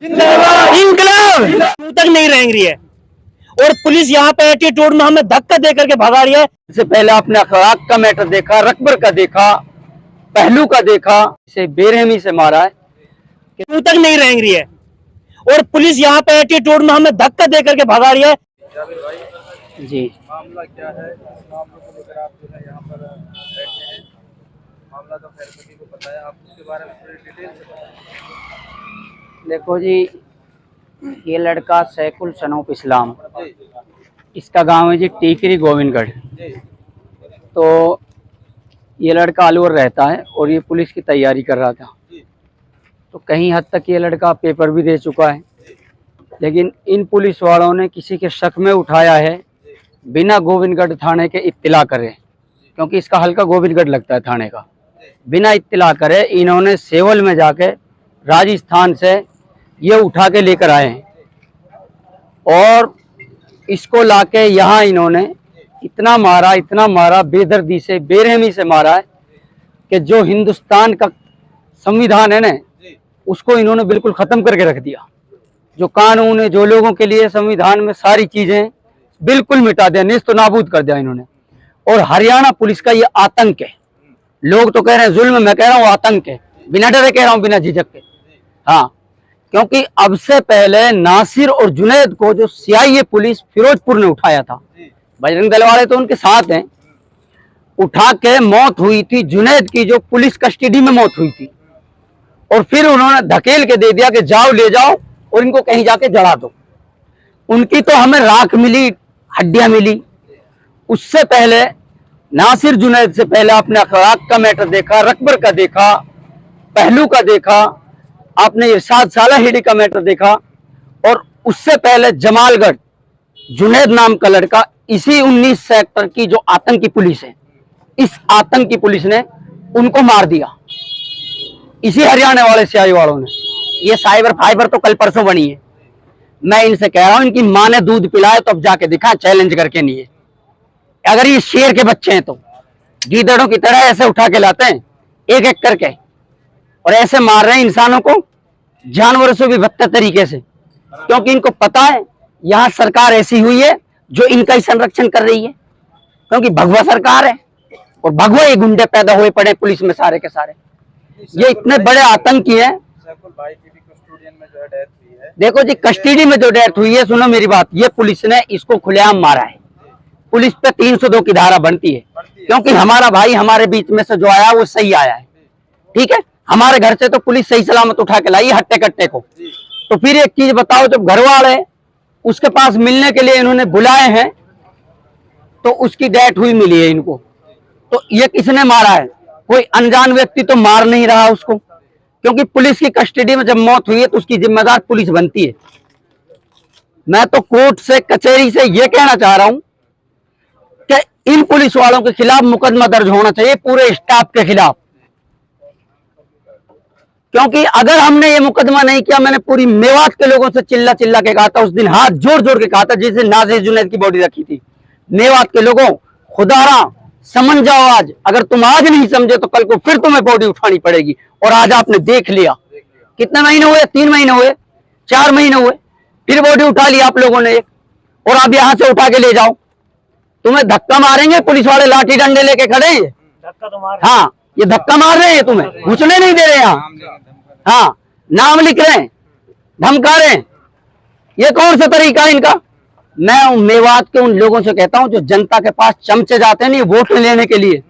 इंकलाब तक नहीं रेंग रही है और पुलिस यहाँ पे एटीट्यूड में हमें धक्का दे करके भगा रही है। इससे पहले आपने अखलाक का मैटर देखा, रकबर का देखा, पहलू का देखा, इसे बेरहमी से मारा है, तक नहीं रेंग रही है और पुलिस यहाँ पे एटीट्यूड में हमें धक्का दे करके भगा रही है। जी मामला क्या है? इस मामले को लेकर आप जो है यहाँ पर बैठे हैं, मामला तो खैर सभी को पता है, आप उसके बारे में थोड़ी डिटेल से बताएं। देखो जी, ये लड़का सैकुल सनौफ इस्लाम, इसका गांव है जी टीकरी गोविंदगढ़। तो ये लड़का अलवर रहता है और ये पुलिस की तैयारी कर रहा था। तो कहीं हद तक ये लड़का पेपर भी दे चुका है, लेकिन इन पुलिस वालों ने किसी के शक में उठाया है बिना गोविंदगढ़ थाने के इत्तला करे, क्योंकि इसका हल्का गोविंदगढ़ लगता है थाने का। बिना इत्तला करे इन्होंने सेवल में जाके राजस्थान से ये उठा के लेकर आए हैं और इसको लाके यहाँ इन्होंने इतना मारा बेदर्दी से, बेरहमी से मारा है कि जो हिंदुस्तान का संविधान है ना, उसको इन्होंने बिल्कुल ख़त्म करके रख दिया। जो कानून है, जो लोगों के लिए संविधान में सारी चीज़ें बिल्कुल मिटा दिया, नेस्त नाबूद कर दिया इन्होंने। और हरियाणा पुलिस का ये आतंक है। लोग तो कह रहे हैं जुल्म, मैं कह रहा हूँ आतंक है, बिना डरे कह रहा हूँ, बिना झिझक के। हाँ, क्योंकि अब से पहले नासिर और जुनैद को जो सीआईए पुलिस फिरोजपुर ने उठाया था, बजरंग दल वाले तो उनके साथ हैं, उठा के मौत हुई थी जुनैद की, जो पुलिस कस्टडी में मौत हुई थी। और फिर उन्होंने धकेल के दे दिया कि जाओ ले जाओ और इनको कहीं जाके जला दो। उनकी तो हमें राख मिली, हड्डियां मिली। उससे पहले नासिर जुनैद से पहले आपने अखलाक का मैटर देखा, रकबर का देखा, पहलू का देखा, आपने इरशाद सालाहिड़ी का मैटर देखा। और उससे पहले जमालगढ़ जुनैद नाम का लड़का, इसी 19 सेक्टर की जो आतंकी पुलिस है, इस आतंकी पुलिस ने उनको मार दिया, इसी हरियाणा वाले सीआईए वालों ने। ये साइबर फाइबर तो कल परसों बनी है। मैं इनसे कह रहा हूं, इनकी माँ ने दूध पिलाए तो अब जाके दिखा, चैलेंज करके नहीं है। अगर ये शेर के बच्चे हैं तो गीदड़ों की तरह ऐसे उठा के लाते हैं एक एक करके और ऐसे मार रहे हैं इंसानों को, जानवरों से भी बदतर तरीके से, क्योंकि इनको पता है यहाँ सरकार ऐसी हुई है जो इनका ही संरक्षण कर रही है। क्योंकि भगवा सरकार है और भगवा ये गुंडे पैदा हुए पड़े पुलिस में सारे के सारे। ये इतने बड़े आतंकी हैं। भाई की भी कस्टोडियन में जो है डेथ हुई है। देखो जी, कस्टडी में जो डेथ हुई है, सुनो मेरी बात, ये पुलिस ने इसको खुलेआम मारा है। पुलिस पे 302 की धारा बनती है, क्योंकि हमारा भाई हमारे बीच में से जो आया वो सही आया है, ठीक है। हमारे घर से तो पुलिस सही सलामत उठा के लाई हट्टे कट्टे को। तो फिर एक चीज बताओ, जब घर वाले उसके पास मिलने के लिए इन्होंने बुलाए हैं तो उसकी डेथ हुई मिली है इनको। तो ये किसने मारा है? कोई अनजान व्यक्ति तो मार नहीं रहा उसको, क्योंकि पुलिस की कस्टडी में जब मौत हुई है तो उसकी जिम्मेदार पुलिस बनती है। मैं तो कोर्ट से, कचहरी से ये कहना चाह रहा हूं कि इन पुलिस वालों के खिलाफ मुकदमा दर्ज होना चाहिए, पूरे स्टाफ के खिलाफ। क्योंकि अगर हमने ये मुकदमा नहीं किया, मैंने पूरी मेवात के लोगों से चिल्ला चिल्ला के कहा था उस दिन, हाथ जोड़ जोड़ के कहा था, जिसे नासिर जुनैद की बॉडी रखी थी, मेवात के लोगों, खुदारा समझ जाओ आज। अगर तुम आज नहीं समझे तो कल को फिर तुम्हें बॉडी उठानी पड़ेगी। और आज आपने देख लिया, कितने महीने हुए? 3 महीने हुए, 4 महीने हुए, फिर बॉडी उठा लिया आप लोगों ने एक। और आप यहां से उठा के ले जाओ, तुम्हें धक्का मारेंगे पुलिस वाले, लाठी डंडे लेके खड़े हैं। धक्का तो मार, हाँ, ये धक्का मार रहे हैं, तुम्हें घुसने नहीं दे रहे यहाँ। हाँ, नाम लिख रहे हैं, धमका रहे हैं। ये कौन सा तरीका है इनका? मैं मेवात के उन लोगों से कहता हूं जो जनता के पास चमचे जाते हैं नहीं वोट लेने के लिए,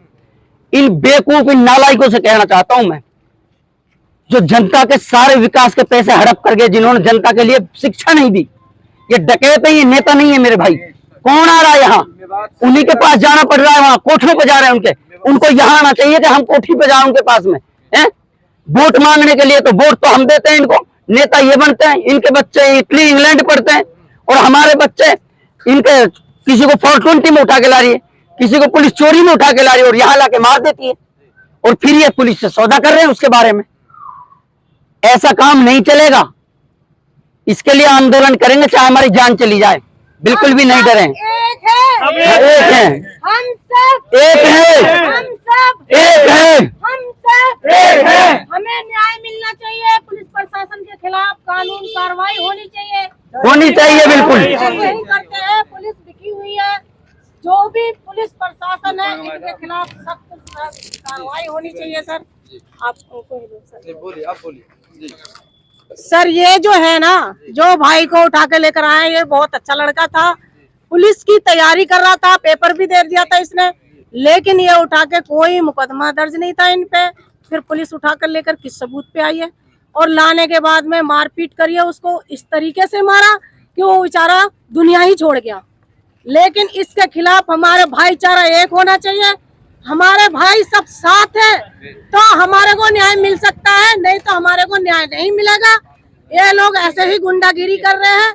इन बेवकूफ, इन नालायकों से कहना चाहता हूं मैं, जो जनता के सारे विकास के पैसे हड़प कर गए, जिन्होंने जनता के लिए शिक्षा नहीं दी। ये डकैत है, ये नेता नहीं है मेरे भाई। कौन आ रहा है यहाँ? उन्हीं के पास जाना पड़ रहा है, वहां कोठों पे जा रहे हैं उनके। उनको यहाँ आना चाहिए कि हम कोठी पे जाए उनके पास में, है वोट मांगने के लिए। तो वोट तो हम देते हैं इनको, नेता ये बनते हैं। इनके बच्चे इटली इंग्लैंड पढ़ते हैं और हमारे बच्चे, इनके किसी को 420 में उठा के ला रही है, किसी को पुलिस चोरी में उठा के ला रही है और यहाँ लाके मार देती है। और फिर ये पुलिस से सौदा कर रहे हैं उसके बारे में। ऐसा काम नहीं चलेगा। इसके लिए आंदोलन करेंगे चाहे हमारी जान चली जाए, बिल्कुल भी नहीं डरें। एक है, एक है, हम सब एक है, हम सब एक है। हम सब हमें न्याय मिलना चाहिए। पुलिस प्रशासन के खिलाफ कानून कार्रवाई होनी चाहिए। बिल्कुल। यही करते हैं, पुलिस बिकी हुई है। जो भी पुलिस प्रशासन है इनके खिलाफ सख्त कार्रवाई होनी चाहिए। सर आपको बोलिए, आप बोलिए जी। सर ये जो है ना, जो भाई को उठा के लेकर आए, ये बहुत अच्छा लड़का था। पुलिस की तैयारी कर रहा था, पेपर भी दे दिया था इसने, लेकिन ये उठा के कोई मुकदमा दर्ज नहीं था इन पे। फिर पुलिस उठा कर लेकर किस सबूत पे आई है, और लाने के बाद में मारपीट करिए, उसको इस तरीके से मारा कि वो बेचारा दुनिया ही छोड़ गया। लेकिन इसके खिलाफ हमारे भाईचारा एक होना चाहिए। हमारे भाई सब साथ है तो हमारे को न्याय मिल सकता है, नहीं तो हमारे को न्याय नहीं मिलेगा। ये लोग ऐसे ही गुंडागिरी कर रहे हैं,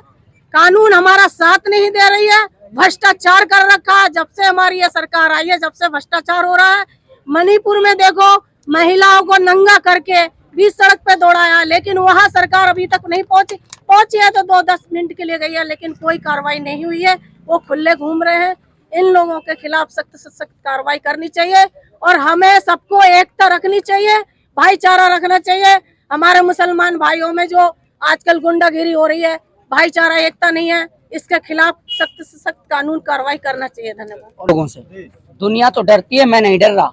कानून हमारा साथ नहीं दे रही है, भ्रष्टाचार कर रखा है। जब से हमारी ये सरकार आई है, जब से भ्रष्टाचार हो रहा है। मणिपुर में देखो, महिलाओं को नंगा करके बीच सड़क पे दौड़ाया, लेकिन वहाँ सरकार अभी तक नहीं पहुंची है तो 2-10 मिनट के लिए गई है, लेकिन कोई कार्रवाई नहीं हुई है। वो खुले घूम रहे हैं। इन लोगों के खिलाफ सख्त से सख्त कार्रवाई करनी चाहिए, और हमें सबको एकता रखनी चाहिए, भाईचारा रखना चाहिए। हमारे मुसलमान भाइयों में जो आजकल गुंडागिरी हो रही है, भाईचारा एकता नहीं है, इसके खिलाफ सख्त से सख्त कानून कार्रवाई करना चाहिए। धन्यवाद। लोगों से दुनिया तो डरती है, मैं नहीं डर रहा।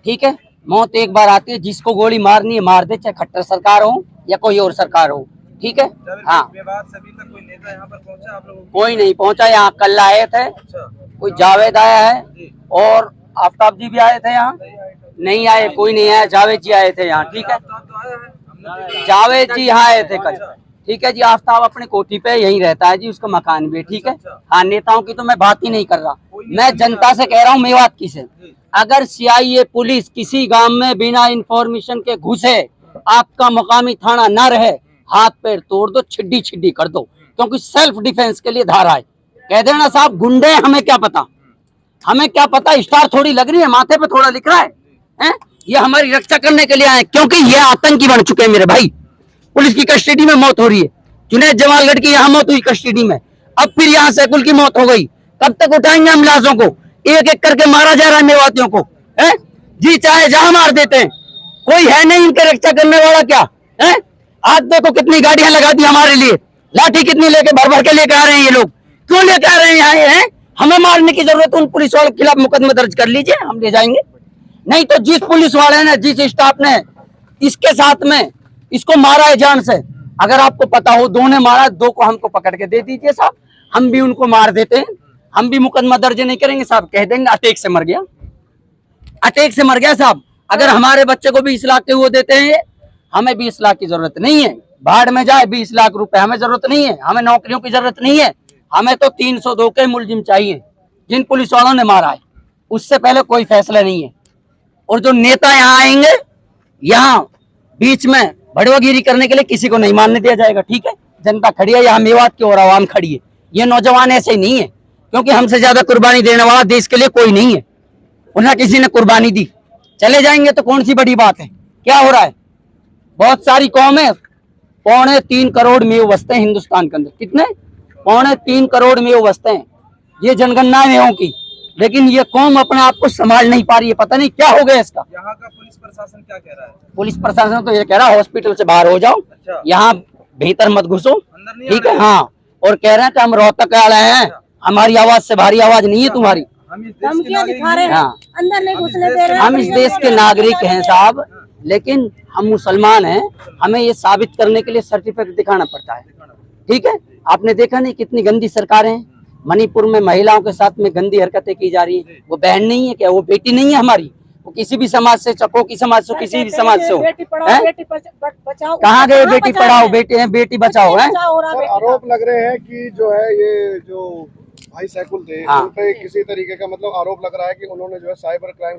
ठीक है, मौत एक बार आती है, जिसको गोली मारनी है मार दे, चाहे खट्टर सरकार हो या कोई और सरकार हो। ठीक है, हाँ। विवाद सभी तक कोई नेता यहाँ पर पहुँचा आप लोगों? कोई नहीं पहुंचा। यहाँ कल आए थे, कोई जावेद आया है और आफ्ताब जी भी आए थे। यहाँ नहीं आए, कोई नहीं आया। जावेद जी आए थे यहाँ। ठीक है, जावेद जी यहाँ आए थे कल। ठीक है जी, आफ्ताब अपने कोठी पे यहीं रहता है जी, उसका मकान भी है। ठीक है, हाँ। नेताओं की तो मैं बात ही नहीं कर रहा, मैं जनता से कह रहा हूँ, मेवात की से। अगर CIA पुलिस किसी गांव में बिना इंफॉर्मेशन के घुसे, आपका मुकामी थाना न रहे, हाथ पैर तोड़ दो, छिड्डी छिड्डी कर दो, क्योंकि सेल्फ डिफेंस के लिए धारा है। कह देना साहब गुंडे, हमें क्या पता, हमें क्या पता, स्टार थोड़ी लग रही है, माथे पे थोड़ा लिख रहा है? ये हमारी रक्षा करने के लिए आए, क्योंकि ये आतंकी बन चुके हैं मेरे भाई। पुलिस की कस्टडी में मौत हो रही है, जुनैद जमालगढ़ की यहाँ मौत हुई कस्टडी में, अब फिर यहाँ सैकुल की मौत हो गई। कब तक उठाएंगे हम लाशों को? एक एक करके मारा जा रहा है मेवातियों को, है जी, चाहे जहां मार देते हैं, कोई है नहीं इनके रक्षा करने वाला। क्या है? आज देखो कितनी गाड़ियां लगा दी हमारे लिए, लाठी कितनी लेके भर भर के लेके आ रहे हैं ये लोग। क्यों लेके आ रहे हैं यहाँ? हैं हमें मारने की जरूरत है, उन पुलिस वालों के खिलाफ मुकदमा दर्ज कर लीजिए, हम ले जाएंगे। नहीं तो जिस पुलिस वाले ने, जिस स्टाफ ने इसके साथ में इसको मारा है जान से, अगर आपको पता हो 2 ने मारा, 2 को हमको पकड़ के दे दीजिए साहब, हम भी उनको मार देते हैं, हम भी मुकदमा दर्ज नहीं करेंगे साहब, कह देंगे अटैक से मर गया, अटैक से मर गया साहब। अगर हमारे बच्चे को 20 लाख के वो देते हैं, हमें 20 लाख की जरूरत नहीं है, बाढ़ में जाए 20 लाख रुपए, हमें जरूरत नहीं है, हमें नौकरियों की जरूरत नहीं है, हमें तो 302 के मुलजिम चाहिए जिन पुलिस वालों ने मारा है, उससे पहले कोई फैसला नहीं है। और जो नेता यहाँ आएंगे, यहाँ बीच में भड़वागिरी करने के लिए किसी को नहीं मानने दिया जाएगा। ठीक है, जनता खड़ी है यहाँ, मेवात की और आवाम खड़ी है। ये नौजवान ऐसे ही नहीं है, क्योंकि हमसे ज्यादा कुर्बानी देने वाला देश के लिए कोई नहीं है, उन्हें किसी ने कुर्बानी दी। चले जाएंगे तो कौन सी बड़ी बात है? क्या हो रहा है? बहुत सारी कौमें, 3.25 करोड़ मेव बसते हैं हिंदुस्तान के अंदर। कितने? 3.25 करोड़ मेव बसते हैं। ये जनगणना है मेवों की, लेकिन ये कौम अपने आप को संभाल नहीं पा रही है। पता नहीं क्या हो गया इसका। यहाँ का पुलिस प्रशासन क्या कह रहा है? पुलिस प्रशासन तो ये कह रहा है हॉस्पिटल से बाहर हो जाओ, यहाँ भीतर मत घुसो। ठीक है, हाँ। और कह रहे हैं कि हम रोहतक आ रहे हैं, हमारी आवाज से भारी आवाज नहीं है तुम्हारी। हम इस देश के नागरिक हैं, हाँ, अंदर नहीं घुसने दे रहे। हम इस देश के नागरिक हैं साहब, लेकिन हम मुसलमान हैं, हमें ये साबित करने के लिए सर्टिफिकेट दिखाना पड़ता है। ठीक है, आपने देखा नहीं कितनी गंदी सरकारें हैं। मणिपुर में महिलाओं के साथ में गंदी हरकतें की जा रही है। वो बहन नहीं है क्या? वो बेटी नहीं है हमारी? वो किसी भी समाज से, चकोकी समाज से, किसी भी समाज से हो। कहाँ गए बेटी पढ़ाओ, बेटी बचाओ? है आरोप लग रहे हैं कि जो है ये जो भाई सैकुल थे, हाँ। उन पे किसी तरीके का मतलब आरोप लग रहा है कि उन्होंने जो है साइबर क्राइम